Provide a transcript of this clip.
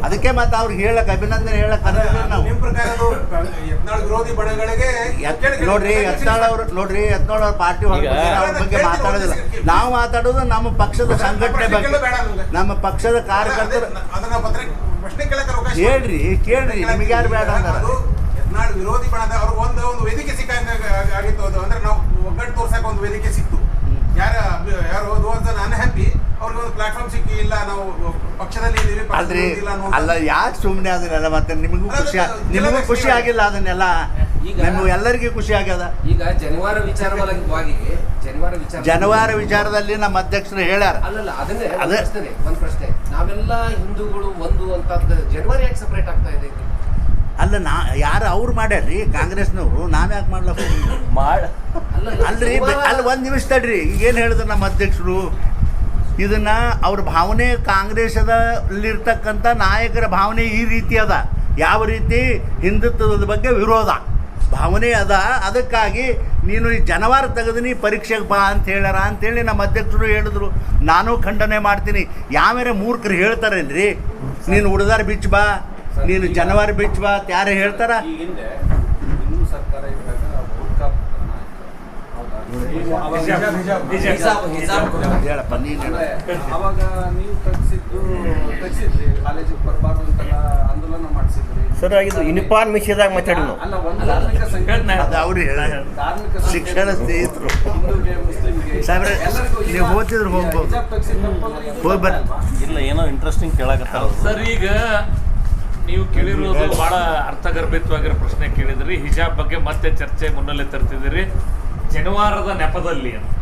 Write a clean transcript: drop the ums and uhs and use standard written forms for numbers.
ಅದಕ್ಕೆ ಮತ್ತೆ ಅವ್ರಿಗೆ ಹೇಳಕ್ ಅಭಿನಂದನೆ ಹೇಳಕ್ ನಾವು ವಿರೋಧಿ ಬಣಗಳಿಗೆ ನೋಡ್ರಿ ಯತ್ನಾಳ್ ಅವ್ರ ಪಾರ್ಟಿ ಅವ್ರ ಬಗ್ಗೆ ಮಾತಾಡೋದಿಲ್ಲ. ನಾವು ಮಾತಾಡೋದು ನಮ್ಮ ಪಕ್ಷದ ಸಂಘಟನೆ ಬಗ್ಗೆ, ನಮ್ಮ ಪಕ್ಷದ ಕಾರ್ಯಕರ್ತರು. ಕೇಳ್ರಿ ನಿಮ್ಗೆ ಯಾರು ಬೇಡ ಅಂದಾರ? ಯತ್ನಾಳ್ ವಿರೋಧಿ ಬಣದ ಅವ್ರಿಗೆ ಒಂದು ವೇದಿಕೆ ಸಿಕ್ಕಾಗಿತ್ತು. ಅದು ಅಂದ್ರೆ ನಾವು ಒಗ್ಗಟ್ಟು ತೋರ್ಸಕ್ಕೆ ಒಂದು ವೇದಿಕೆ ಸಿಕ್ತು. ಯಾರು ಅನ್ಹ್ಯಾಪಿ ಅವ್ರಿಗೆ ಒಂದು ಪ್ಲಾಟ್ಫಾರ್ಮ್ ಸಿಕ್ಕಿ, ಇಲ್ಲ ನಾವು ಪಕ್ಷದಲ್ಲಿ ಅಲ್ರಿ ಅಲ್ಲ, ಯಾಕೆ ಸುಮ್ಮನೆ ಅದನ್ನೆಲ್ಲ ಮತ್ತೆ ನಿಮಗೂ ಖುಷಿ ಆಗಿಲ್ಲ ಅದನ್ನೆಲ್ಲ? ನಿಮ್ಗೆ ಎಲ್ಲರಿಗೂ ಖುಷಿ ಆಗ್ಯದ. ಈಗ ಜನವಾರ ವಿಚಾರದಲ್ಲಿ ನಮ್ಮ ಅಧ್ಯಕ್ಷರು ಹೇಳ್ಯಾರ. ಒಂದ್ ಪ್ರಶ್ನೆ, ನಾವೆಲ್ಲ ಹಿಂದೂಗಳು ಒಂದು ಅಂತ ಜನವರಿ ಯಾಕೆ ಸಪರೇಟ್ ಆಗ್ತಾ ಇದೆ? ಅಲ್ಲ ಯಾರು ಅವ್ರು ಮಾಡ್ಯಾರ್ರಿ ಕಾಂಗ್ರೆಸ್ನವರು, ನಾವ್ಯಾಕೆ ಮಾಡ್ಲಕ್ಕ? ಅಲ್ರಿ ಅಲ್ಲಿ ಒಂದು ನಿಮಿಷ ತಡ್ರಿ. ಈಗೇನು ಹೇಳಿದ್ರು ನಮ್ಮ ಅಧ್ಯಕ್ಷರು, ಇದನ್ನ ಅವ್ರ ಭಾವನೆ, ಕಾಂಗ್ರೆಸ್ದಲ್ಲಿರ್ತಕ್ಕಂಥ ನಾಯಕರ ಭಾವನೆ ಈ ರೀತಿ ಅದ. ಯಾವ ರೀತಿ ಹಿಂದುತ್ವದ ಬಗ್ಗೆ ವಿರೋಧ ಭಾವನೆ ಅದ, ಅದಕ್ಕಾಗಿ ನೀನು ಈ ಜನವಾರ ತೆಗೆದು ನೀ ಪರೀಕ್ಷೆಗೆ ಬಾ ಅಂತ ಹೇಳ್ಯಾರ ಅಂತೇಳಿ ನಮ್ಮ ಅಧ್ಯಕ್ಷರು ಹೇಳಿದ್ರು. ನಾನು ಖಂಡನೆ ಮಾಡ್ತೀನಿ. ಯಾವ್ಯಾರ ಮೂರ್ಖರು ಹೇಳ್ತಾರಲ್ರಿ, ನೀನು ಉಡ್ದಾರ ಬಿಚ್ಚ ಬಾ, ನೀನು ಜನವಾರ ಬಿಚ್ಚ ಬಾ ಅಂತ ಯಾರು ಹೇಳ್ತಾರ? ಹೇಳಪ್ಪ ನೀನು. ಅವಾಗ ನೀವು ತೆಗ್ಸಿದ್ರಿ ಕಾಲೇಜಿಗೆ ಬರಬಾರ್ದು ಅಂತೆಲ್ಲ ಆಂದೋಲನ ಮಾಡಿಸಿದ್ರಿ ಸರ್. ಇದು ಯೂನಿಫಾರ್ಮ್ ವಿಷಯದಾಗ ಮಾತಾಡಿ ನಾವು. ಅಲ್ಲ, ಒಂದು ಧಾರ್ಮಿಕ ಶಿಕ್ಷಣ ಸ್ನೇಹಿತರು ಎಲ್ಲರಿಗೂ ನೀವು ಓದ್ತಿದ್ರು ಹೋಗ್ಬೋದು, ಹೋಗಿ ಬರ್ರಿ. ಇಲ್ಲ, ಏನೋ ಇಂಟ್ರೆಸ್ಟಿಂಗ್ ಕೇಳಕತ್ತಾರ ಸರ್. ಈಗ ನೀವು ಕೇಳಿರೋದು ಬಹಳ ಅರ್ಥಗರ್ಭಿತವಾಗಿರೋ ಪ್ರಶ್ನೆ ಕೇಳಿದ್ರಿ. ಹಿಜಾಬ್ ಬಗ್ಗೆ ಮತ್ತೆ ಚರ್ಚೆ ಮುನ್ನೆಲೆ ತರ್ತಿದ್ದೀರಿ ಜನವಾರದ ನೆಪದಲ್ಲಿ ಅಂತ.